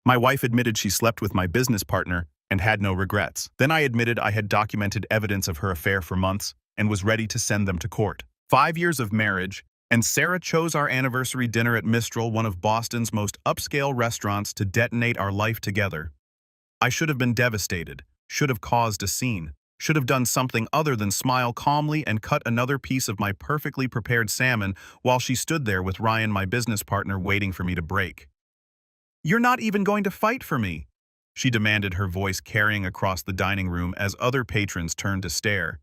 My wife admitted she slept with my business partner and had no regrets. Then I admitted I had documented evidence of her affair for months and was ready to send them to court. 5 years of marriage, and Sarah chose our anniversary dinner at Mistral, one of Boston's most upscale restaurants, to detonate our life together. I should have been devastated, should have caused a scene, should have done something other than smile calmly and cut another piece of my perfectly prepared salmon while she stood there with Ryan, my business partner, waiting for me to break. "You're not even going to fight for me?" she demanded, her voice carrying across the dining room as other patrons turned to stare.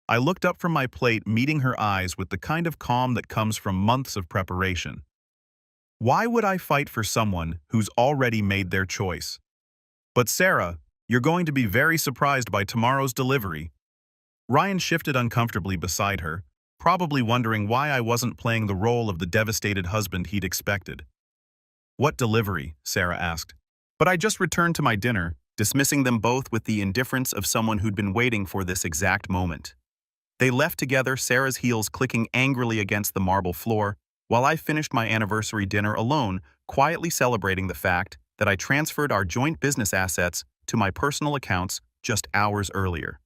I looked up from my plate, meeting her eyes with the kind of calm that comes from months of preparation. Why would I fight for someone who's already made their choice? "But Sarah, you're going to be very surprised by tomorrow's delivery." Ryan shifted uncomfortably beside her, probably wondering why I wasn't playing the role of the devastated husband he'd expected. "What delivery?" Sarah asked. But I just returned to my dinner, dismissing them both with the indifference of someone who'd been waiting for this exact moment. They left together, Sarah's heels clicking angrily against the marble floor, while I finished my anniversary dinner alone, quietly celebrating the fact that I transferred our joint business assets to my personal accounts just hours earlier.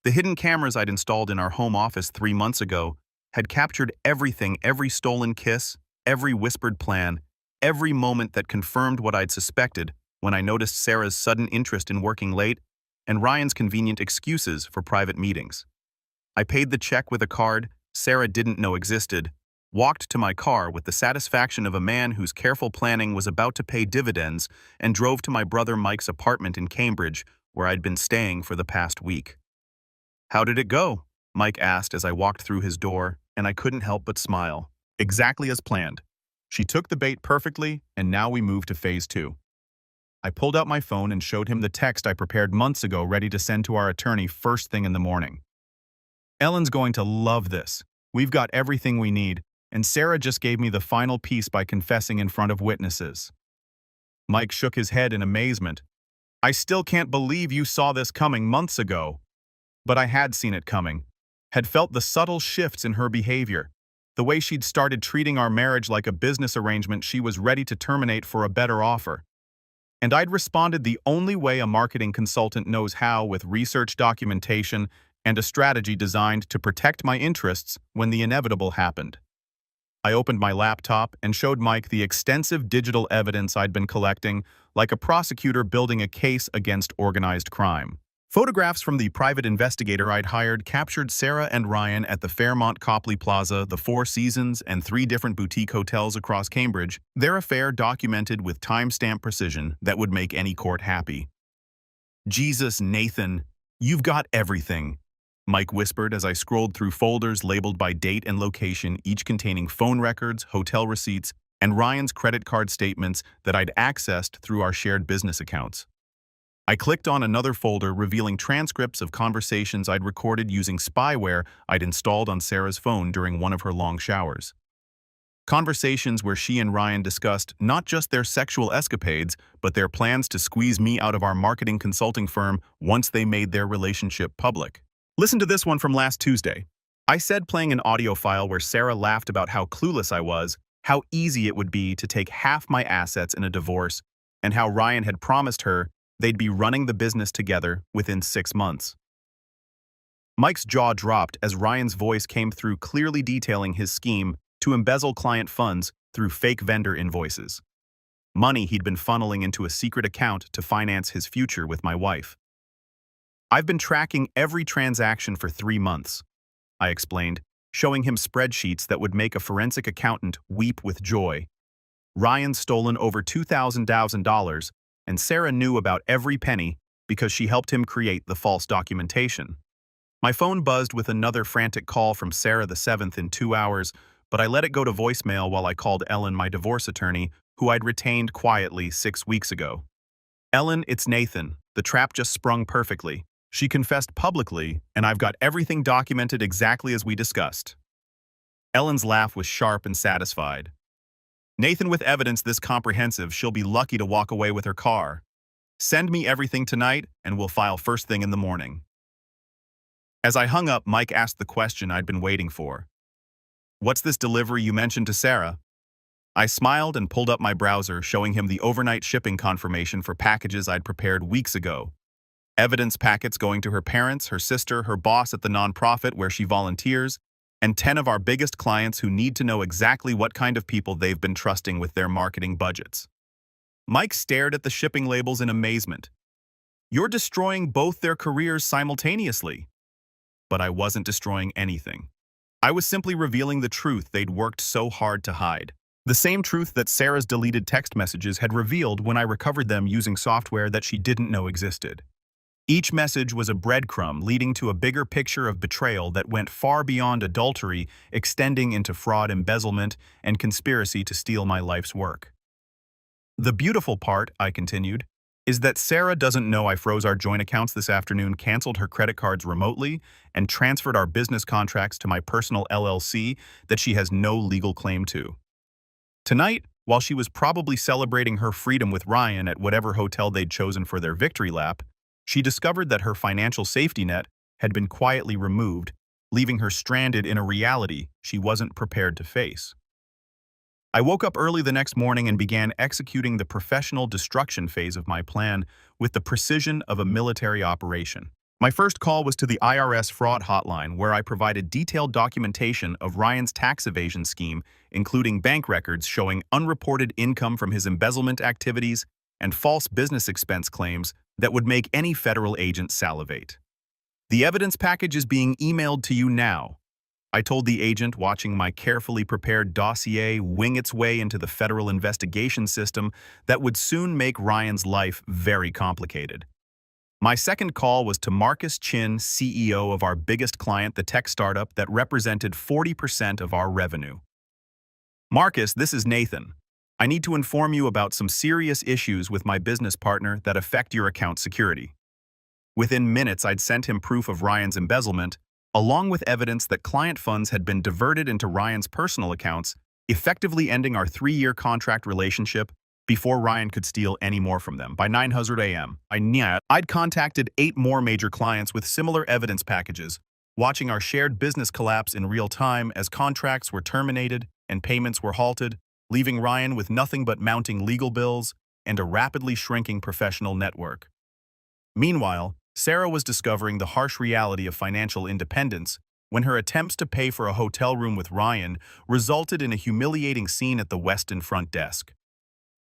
The hidden cameras I'd installed in our home office 3 months ago had captured everything, every stolen kiss, every whispered plan, every moment that confirmed what I'd suspected when I noticed Sarah's sudden interest in working late and Ryan's convenient excuses for private meetings. I paid the check with a card Sarah didn't know existed, walked to my car with the satisfaction of a man whose careful planning was about to pay dividends, and drove to my brother Mike's apartment in Cambridge, where I'd been staying for the past week. "How did it go?" Mike asked as I walked through his door, and I couldn't help but smile. "Exactly as planned. She took the bait perfectly, and now we move to phase 2. I pulled out my phone and showed him the text I prepared months ago, ready to send to our attorney first thing in the morning. "Ellen's going to love this. We've got everything we need, and Sarah just gave me the final piece by confessing in front of witnesses." Mike shook his head in amazement. "I still can't believe you saw this coming months ago." But I had seen it coming, had felt the subtle shifts in her behavior, the way she'd started treating our marriage like a business arrangement she was ready to terminate for a better offer. And I'd responded the only way a marketing consultant knows how, with research, documentation, and a strategy designed to protect my interests when the inevitable happened. I opened my laptop and showed Mike the extensive digital evidence I'd been collecting, like a prosecutor building a case against organized crime. Photographs from the private investigator I'd hired captured Sarah and Ryan at the Fairmont Copley Plaza, the Four Seasons, and 3 different boutique hotels across Cambridge, their affair documented with timestamp precision that would make any court happy. "Jesus, Nathan, you've got everything," Mike whispered as I scrolled through folders labeled by date and location, each containing phone records, hotel receipts, and Ryan's credit card statements that I'd accessed through our shared business accounts. I clicked on another folder revealing transcripts of conversations I'd recorded using spyware I'd installed on Sarah's phone during one of her long showers. Conversations where she and Ryan discussed not just their sexual escapades, but their plans to squeeze me out of our marketing consulting firm once they made their relationship public. Listen to this one from last Tuesday. I said, playing an audio file where Sarah laughed about how clueless I was, how easy it would be to take half my assets in a divorce, and how Ryan had promised her they'd be running the business together within 6 months. Mike's jaw dropped as Ryan's voice came through, clearly detailing his scheme to embezzle client funds through fake vendor invoices. Money he'd been funneling into a secret account to finance his future with my wife. "I've been tracking every transaction for 3 months, I explained, showing him spreadsheets that would make a forensic accountant weep with joy. Ryan's stolen over $2,000, and Sarah knew about every penny because she helped him create the false documentation. My phone buzzed with another frantic call from Sarah the 7th in 2 hours, but I let it go to voicemail while I called Ellen, my divorce attorney, who I'd retained quietly 6 weeks ago. "Ellen, it's Nathan. The trap just sprung perfectly. She confessed publicly, and I've got everything documented exactly as we discussed." Ellen's laugh was sharp and satisfied. "Nathan, with evidence this comprehensive, she'll be lucky to walk away with her car. Send me everything tonight, and we'll file first thing in the morning." As I hung up, Mike asked the question I'd been waiting for. "What's this delivery you mentioned to Sarah?" I smiled and pulled up my browser, showing him the overnight shipping confirmation for packages I'd prepared weeks ago. Evidence packets going to her parents, her sister, her boss at the nonprofit where she volunteers, and 10 of our biggest clients who need to know exactly what kind of people they've been trusting with their marketing budgets. Mike stared at the shipping labels in amazement. You're destroying both their careers simultaneously. But I wasn't destroying anything. I was simply revealing the truth they'd worked so hard to hide. The same truth that Sarah's deleted text messages had revealed when I recovered them using software that she didn't know existed. Each message was a breadcrumb leading to a bigger picture of betrayal that went far beyond adultery, extending into fraud, embezzlement, and conspiracy to steal my life's work. The beautiful part, I continued, is that Sarah doesn't know I froze our joint accounts this afternoon, canceled her credit cards remotely, and transferred our business contracts to my personal LLC that she has no legal claim to. Tonight, while she was probably celebrating her freedom with Ryan at whatever hotel they'd chosen for their victory lap, she discovered that her financial safety net had been quietly removed, leaving her stranded in a reality she wasn't prepared to face. I woke up early the next morning and began executing the professional destruction phase of my plan with the precision of a military operation. My first call was to the IRS fraud hotline, where I provided detailed documentation of Ryan's tax evasion scheme, including bank records showing unreported income from his embezzlement activities and false business expense claims that would make any federal agent salivate. The evidence package is being emailed to you now, I told the agent, watching my carefully prepared dossier wing its way into the federal investigation system that would soon make Ryan's life very complicated. My second call was to Marcus Chin, CEO of our biggest client, the tech startup that represented 40% of our revenue. Marcus, this is Nathan. I need to inform you about some serious issues with my business partner that affect your account security. Within minutes, I'd sent him proof of Ryan's embezzlement, along with evidence that client funds had been diverted into Ryan's personal accounts, effectively ending our 3-year contract relationship before Ryan could steal any more from them. By 9:00 a.m., I'd contacted 8 more major clients with similar evidence packages, watching our shared business collapse in real time as contracts were terminated and payments were halted, leaving Ryan with nothing but mounting legal bills and a rapidly shrinking professional network. Meanwhile, Sarah was discovering the harsh reality of financial independence when her attempts to pay for a hotel room with Ryan resulted in a humiliating scene at the Westin front desk.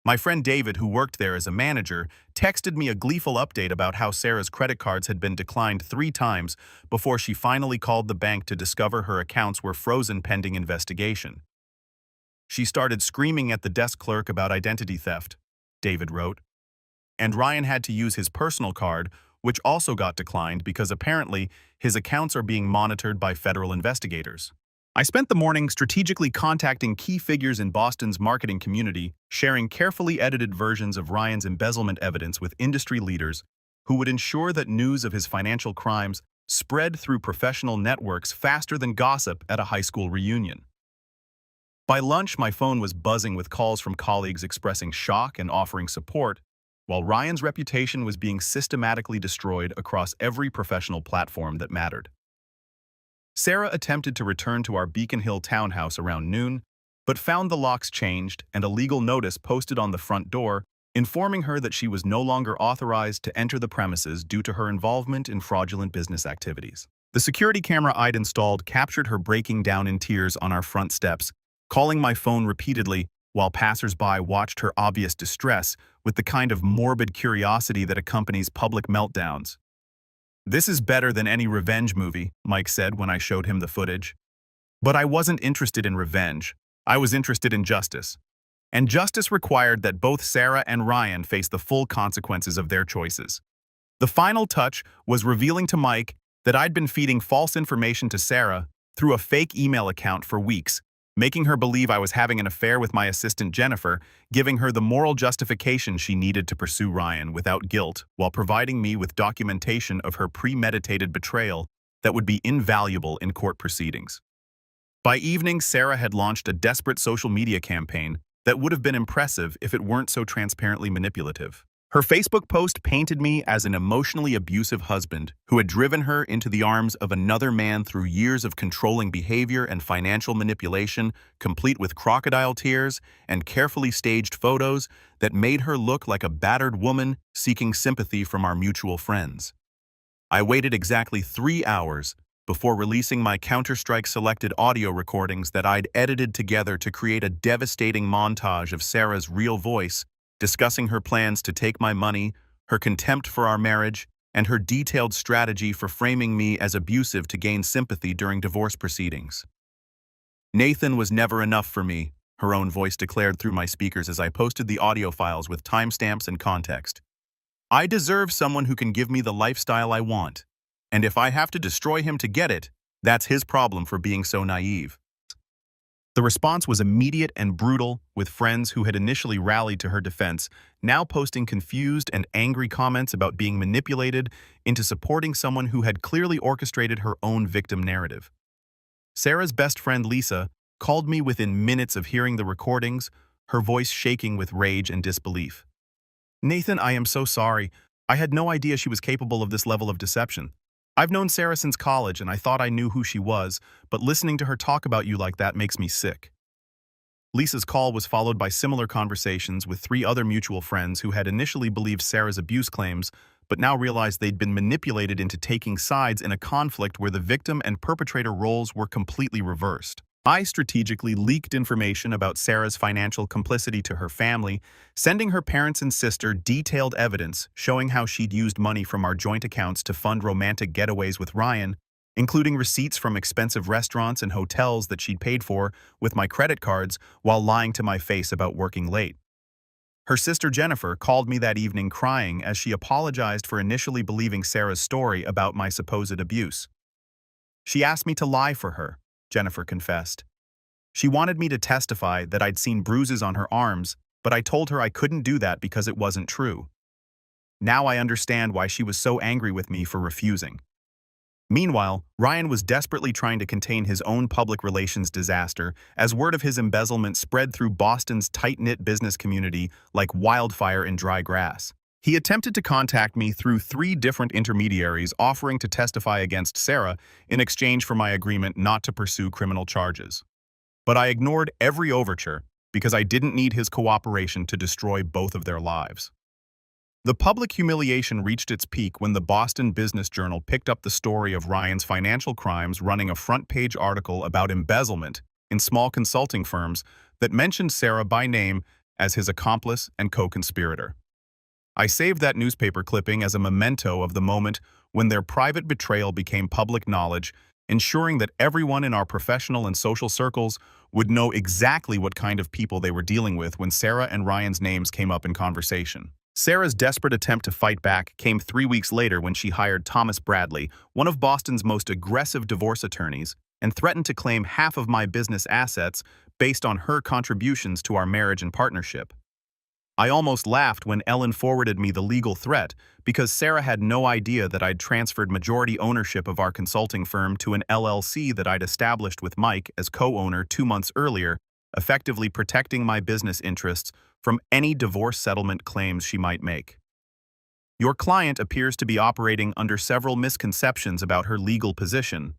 My friend David, who worked there as a manager, texted me a gleeful update about how Sarah's credit cards had been declined 3 times before she finally called the bank to discover her accounts were frozen pending investigation. She started screaming at the desk clerk about identity theft, David wrote. And Ryan had to use his personal card, which also got declined because apparently his accounts are being monitored by federal investigators. I spent the morning strategically contacting key figures in Boston's marketing community, sharing carefully edited versions of Ryan's embezzlement evidence with industry leaders who would ensure that news of his financial crimes spread through professional networks faster than gossip at a high school reunion. By lunch, my phone was buzzing with calls from colleagues expressing shock and offering support, while Ryan's reputation was being systematically destroyed across every professional platform that mattered. Sarah attempted to return to our Beacon Hill townhouse around noon, but found the locks changed and a legal notice posted on the front door informing her that she was no longer authorized to enter the premises due to her involvement in fraudulent business activities. The security camera I'd installed captured her breaking down in tears on our front steps, calling my phone repeatedly while passers-by watched her obvious distress with the kind of morbid curiosity that accompanies public meltdowns. "This is better than any revenge movie," Mike said when I showed him the footage. But I wasn't interested in revenge. I was interested in justice. And justice required that both Sarah and Ryan face the full consequences of their choices. The final touch was revealing to Mike that I'd been feeding false information to Sarah through a fake email account for weeks, making her believe I was having an affair with my assistant Jennifer, giving her the moral justification she needed to pursue Ryan without guilt, while providing me with documentation of her premeditated betrayal that would be invaluable in court proceedings. By evening, Sarah had launched a desperate social media campaign that would have been impressive if it weren't so transparently manipulative. Her Facebook post painted me as an emotionally abusive husband who had driven her into the arms of another man through years of controlling behavior and financial manipulation, complete with crocodile tears and carefully staged photos that made her look like a battered woman seeking sympathy from our mutual friends. I waited exactly 3 hours before releasing my Counter-Strike selected audio recordings that I'd edited together to create a devastating montage of Sarah's real voice, discussing her plans to take my money, her contempt for our marriage, and her detailed strategy for framing me as abusive to gain sympathy during divorce proceedings. Nathan was never enough for me, her own voice declared through my speakers as I posted the audio files with timestamps and context. I deserve someone who can give me the lifestyle I want, and if I have to destroy him to get it, that's his problem for being so naive. The response was immediate and brutal, with friends who had initially rallied to her defense now posting confused and angry comments about being manipulated into supporting someone who had clearly orchestrated her own victim narrative. Sarah's best friend Lisa called me within minutes of hearing the recordings, her voice shaking with rage and disbelief. "Nathan, I am so sorry. I had no idea she was capable of this level of deception. I've known Sarah since college and I thought I knew who she was, but listening to her talk about you like that makes me sick." Lisa's call was followed by similar conversations with 3 other mutual friends who had initially believed Sarah's abuse claims, but now realized they'd been manipulated into taking sides in a conflict where the victim and perpetrator roles were completely reversed. I strategically leaked information about Sarah's financial complicity to her family, sending her parents and sister detailed evidence showing how she'd used money from our joint accounts to fund romantic getaways with Ryan, including receipts from expensive restaurants and hotels that she'd paid for with my credit cards while lying to my face about working late. Her sister Jennifer called me that evening crying as she apologized for initially believing Sarah's story about my supposed abuse. "She asked me to lie for her," Jennifer confessed. "She wanted me to testify that I'd seen bruises on her arms, but I told her I couldn't do that because it wasn't true. Now I understand why she was so angry with me for refusing." Meanwhile, Ryan was desperately trying to contain his own public relations disaster as word of his embezzlement spread through Boston's tight-knit business community like wildfire in dry grass. He attempted to contact me through 3 different intermediaries offering to testify against Sarah in exchange for my agreement not to pursue criminal charges. But I ignored every overture because I didn't need his cooperation to destroy both of their lives. The public humiliation reached its peak when the Boston Business Journal picked up the story of Ryan's financial crimes, running a front-page article about embezzlement in small consulting firms that mentioned Sarah by name as his accomplice and co-conspirator. I saved that newspaper clipping as a memento of the moment when their private betrayal became public knowledge, ensuring that everyone in our professional and social circles would know exactly what kind of people they were dealing with when Sarah and Ryan's names came up in conversation. Sarah's desperate attempt to fight back came 3 weeks later when she hired Thomas Bradley, one of Boston's most aggressive divorce attorneys, and threatened to claim half of my business assets based on her contributions to our marriage and partnership. I almost laughed when Ellen forwarded me the legal threat because Sarah had no idea that I'd transferred majority ownership of our consulting firm to an LLC that I'd established with Mike as co-owner 2 months earlier, effectively protecting my business interests from any divorce settlement claims she might make. "Your client appears to be operating under several misconceptions about her legal position,"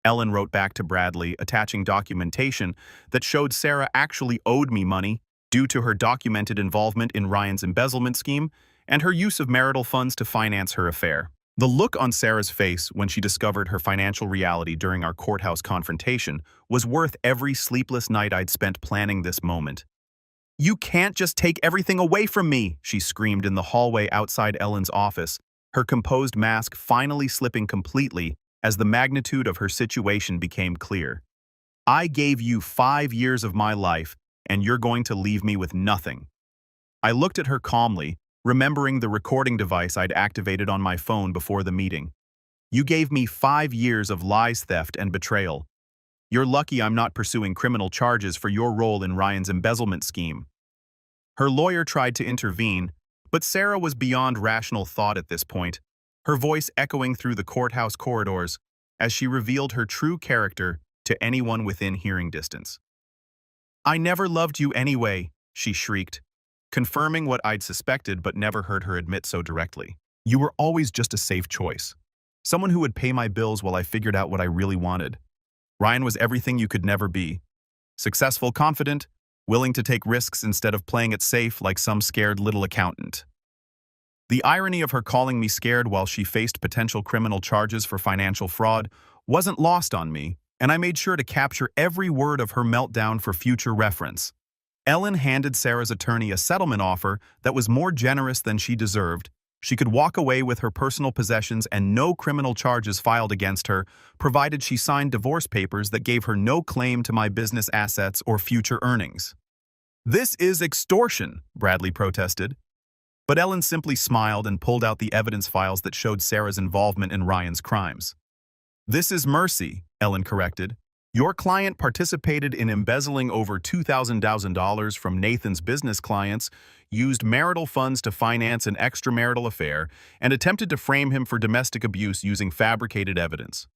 Ellen wrote back to Bradley, attaching documentation that showed Sarah actually owed me money due to her documented involvement in Ryan's embezzlement scheme and her use of marital funds to finance her affair. The look on Sarah's face when she discovered her financial reality during our courthouse confrontation was worth every sleepless night I'd spent planning this moment. "You can't just take everything away from me," she screamed in the hallway outside Ellen's office, her composed mask finally slipping completely as the magnitude of her situation became clear. "I gave you 5 years of my life, and you're going to leave me with nothing." I looked at her calmly, remembering the recording device I'd activated on my phone before the meeting. "You gave me 5 years of lies, theft, and betrayal. You're lucky I'm not pursuing criminal charges for your role in Ryan's embezzlement scheme." Her lawyer tried to intervene, but Sarah was beyond rational thought at this point, her voice echoing through the courthouse corridors as she revealed her true character to anyone within hearing distance. "I never loved you anyway," she shrieked. confirming what I'd suspected but never heard her admit so directly. You were always just a safe choice. Someone who would pay my bills while I figured out what I really wanted. Ryan was everything you could never be. Successful, confident, willing to take risks instead of playing it safe like some scared little accountant. The irony of her calling me scared while she faced potential criminal charges for financial fraud wasn't lost on me, and I made sure to capture every word of her meltdown for future reference. Ellen handed Sarah's attorney a settlement offer that was more generous than she deserved. She could walk away with her personal possessions and no criminal charges filed against her, provided she signed divorce papers that gave her no claim to my business assets or future earnings. "This is extortion," Bradley protested. But Ellen simply smiled and pulled out the evidence files that showed Sarah's involvement in Ryan's crimes. "This is mercy," Ellen corrected. "Your client participated in embezzling over $2,000 from Nathan's business clients, used marital funds to finance an extramarital affair, and attempted to frame him for domestic abuse using fabricated evidence.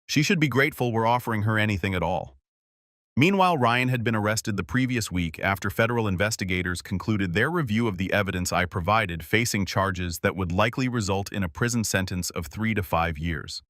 She should be grateful we're offering her anything at all." Meanwhile, Ryan had been arrested the previous week after federal investigators concluded their review of the evidence I provided, facing charges that would likely result in a prison sentence of 3 to 5 years.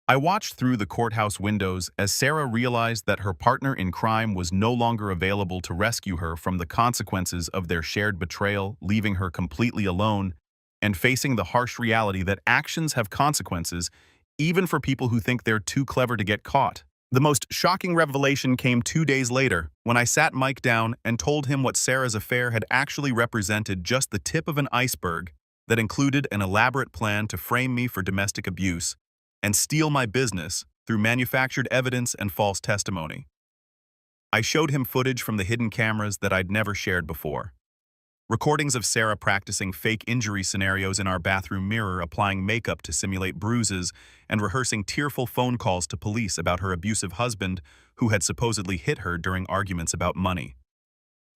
I watched through the courthouse windows as Sarah realized that her partner in crime was no longer available to rescue her from the consequences of their shared betrayal, leaving her completely alone and facing the harsh reality that actions have consequences, even for people who think they're too clever to get caught. The most shocking revelation came 2 days later, when I sat Mike down and told him what Sarah's affair had actually represented just the tip of an iceberg that included an elaborate plan to frame me for domestic abuse and steal my business through manufactured evidence and false testimony. I showed him footage from the hidden cameras that I'd never shared before. Recordings of Sarah practicing fake injury scenarios in our bathroom mirror, applying makeup to simulate bruises, and rehearsing tearful phone calls to police about her abusive husband who had supposedly hit her during arguments about money.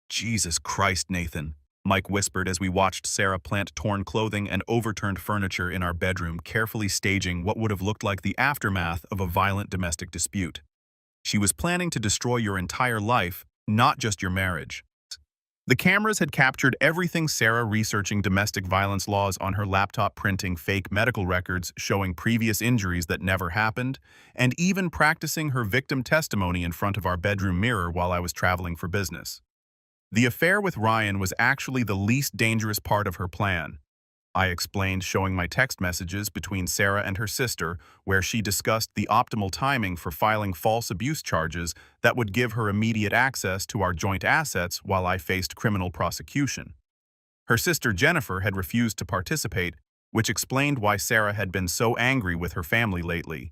"Jesus Christ, Nathan," Mike whispered as we watched Sarah plant torn clothing and overturned furniture in our bedroom, carefully staging what would have looked like the aftermath of a violent domestic dispute. "She was planning to destroy your entire life, not just your marriage." The cameras had captured everything: Sarah researching domestic violence laws on her laptop, printing fake medical records showing previous injuries that never happened, and even practicing her victim testimony in front of our bedroom mirror while I was traveling for business. The affair with Ryan was actually the least dangerous part of her plan, I explained, showing my text messages between Sarah and her sister, where she discussed the optimal timing for filing false abuse charges that would give her immediate access to our joint assets while I faced criminal prosecution. Her sister Jennifer had refused to participate, which explained why Sarah had been so angry with her family lately.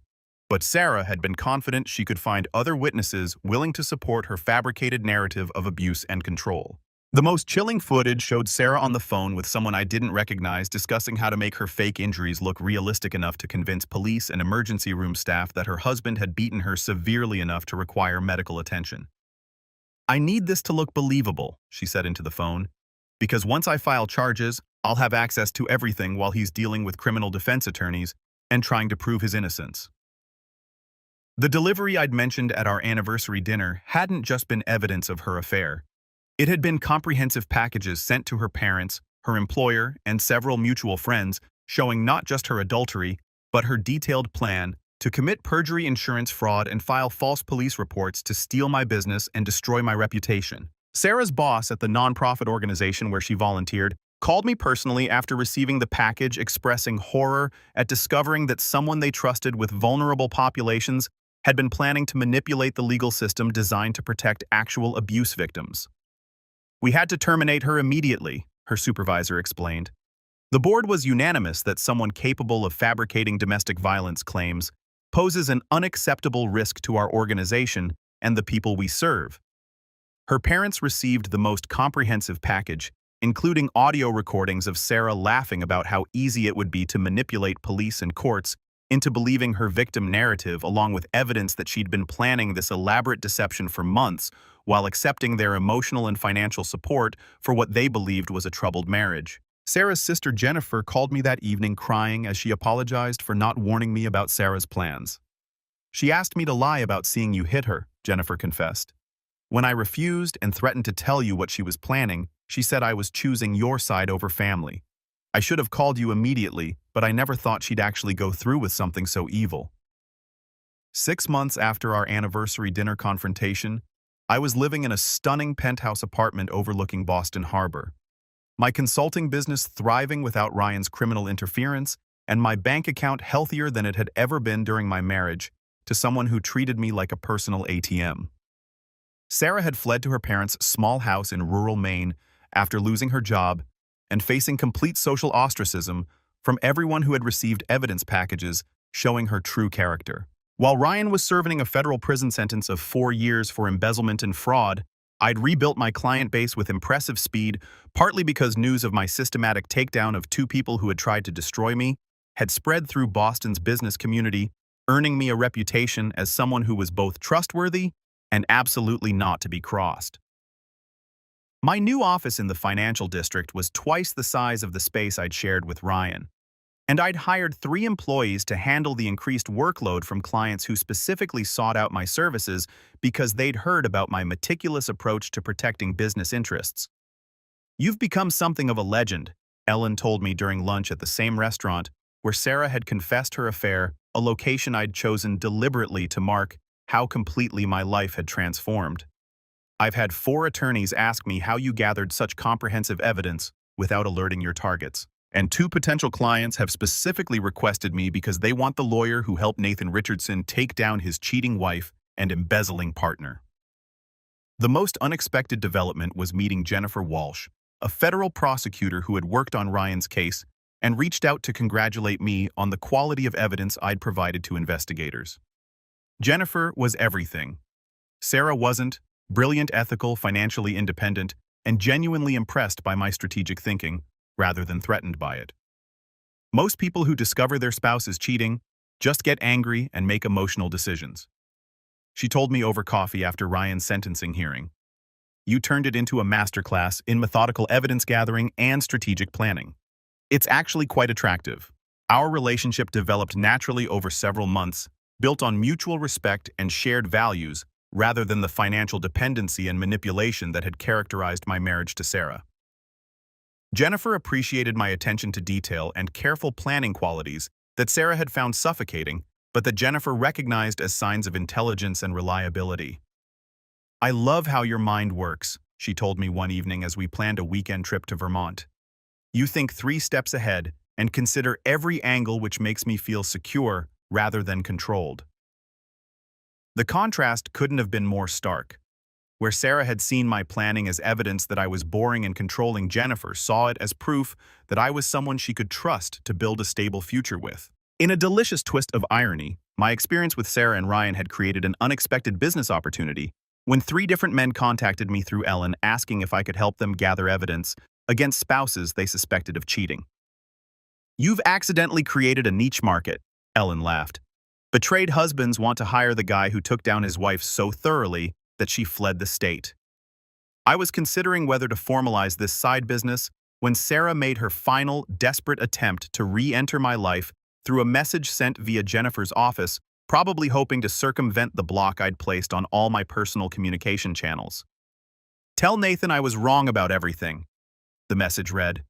But Sarah had been confident she could find other witnesses willing to support her fabricated narrative of abuse and control. The most chilling footage showed Sarah on the phone with someone I didn't recognize, discussing how to make her fake injuries look realistic enough to convince police and emergency room staff that her husband had beaten her severely enough to require medical attention. "I need this to look believable," she said into the phone, "because once I file charges, I'll have access to everything while he's dealing with criminal defense attorneys and trying to prove his innocence." The delivery I'd mentioned at our anniversary dinner hadn't just been evidence of her affair. It had been comprehensive packages sent to her parents, her employer, and several mutual friends, showing not just her adultery, but her detailed plan to commit perjury, insurance fraud, and file false police reports to steal my business and destroy my reputation. Sarah's boss at the nonprofit organization where she volunteered called me personally after receiving the package, expressing horror at discovering that someone they trusted with vulnerable populations had been planning to manipulate the legal system designed to protect actual abuse victims. "We had to terminate her immediately," her supervisor explained. "The board was unanimous that someone capable of fabricating domestic violence claims poses an unacceptable risk to our organization and the people we serve." Her parents received the most comprehensive package, including audio recordings of Sarah laughing about how easy it would be to manipulate police and courts into believing her victim narrative, along with evidence that she'd been planning this elaborate deception for months while accepting their emotional and financial support for what they believed was a troubled marriage. Sarah's sister Jennifer called me that evening crying as she apologized for not warning me about Sarah's plans. "She asked me to lie about seeing you hit her," Jennifer confessed. "When I refused and threatened to tell you what she was planning, She said I was choosing your side over family. I should have called you immediately, but I never thought she'd actually go through with something so evil. 6 months after our anniversary dinner confrontation, I was living in a stunning penthouse apartment overlooking Boston Harbor. My consulting business thriving without Ryan's criminal interference, and my bank account healthier than it had ever been during my marriage to someone who treated me like a personal ATM. Sarah had fled to her parents' small house in rural Maine after losing her job and facing complete social ostracism from everyone who had received evidence packages showing her true character. While Ryan was serving a federal prison sentence of 4 years for embezzlement and fraud, I'd rebuilt my client base with impressive speed, partly because news of my systematic takedown of 2 people who had tried to destroy me had spread through Boston's business community, earning me a reputation as someone who was both trustworthy and absolutely not to be crossed. My new office in the financial district was twice the size of the space I'd shared with Ryan, and I'd hired 3 employees to handle the increased workload from clients who specifically sought out my services because they'd heard about my meticulous approach to protecting business interests. "You've become something of a legend," Ellen told me during lunch at the same restaurant where Sarah had confessed her affair, a location I'd chosen deliberately to mark how completely my life had transformed. "I've had 4 attorneys ask me how you gathered such comprehensive evidence without alerting your targets. And 2 potential clients have specifically requested me because they want the lawyer who helped Nathan Richardson take down his cheating wife and embezzling partner." The most unexpected development was meeting Jennifer Walsh, a federal prosecutor who had worked on Ryan's case and reached out to congratulate me on the quality of evidence I'd provided to investigators. Jennifer was everything. Sarah wasn't, brilliant, ethical, financially independent, and genuinely impressed by my strategic thinking, rather than threatened by it. Most people who discover their spouse is cheating just get angry and make emotional decisions. She told me over coffee after Ryan's sentencing hearing. "You turned it into a masterclass in methodical evidence gathering and strategic planning. It's actually quite attractive. Our relationship developed naturally over several months, built on mutual respect and shared values, rather than the financial dependency and manipulation that had characterized my marriage to Sarah." Jennifer appreciated my attention to detail and careful planning qualities that Sarah had found suffocating, but that Jennifer recognized as signs of intelligence and reliability. "I love how your mind works," she told me one evening as we planned a weekend trip to Vermont. "You think 3 steps ahead and consider every angle, which makes me feel secure rather than controlled." The contrast couldn't have been more stark. Where Sarah had seen my planning as evidence that I was boring and controlling, Jennifer saw it as proof that I was someone she could trust to build a stable future with. In a delicious twist of irony, my experience with Sarah and Ryan had created an unexpected business opportunity when 3 different men contacted me through Ellen asking if I could help them gather evidence against spouses they suspected of cheating. "You've accidentally created a niche market," Ellen laughed. "Betrayed husbands want to hire the guy who took down his wife so thoroughly that she fled the state." I was considering whether to formalize this side business when Sarah made her final, desperate attempt to re-enter my life through a message sent via Jennifer's office, probably hoping to circumvent the block I'd placed on all my personal communication channels. "Tell Nathan I was wrong about everything," the message read.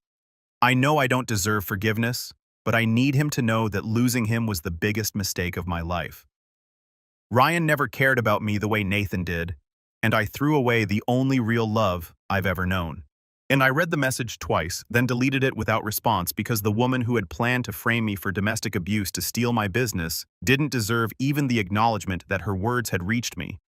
"I know I don't deserve forgiveness, but I need him to know that losing him was the biggest mistake of my life. Ryan never cared about me the way Nathan did, and I threw away the only real love I've ever known." And I read the message twice, then deleted it without response because the woman who had planned to frame me for domestic abuse to steal my business didn't deserve even the acknowledgement that her words had reached me.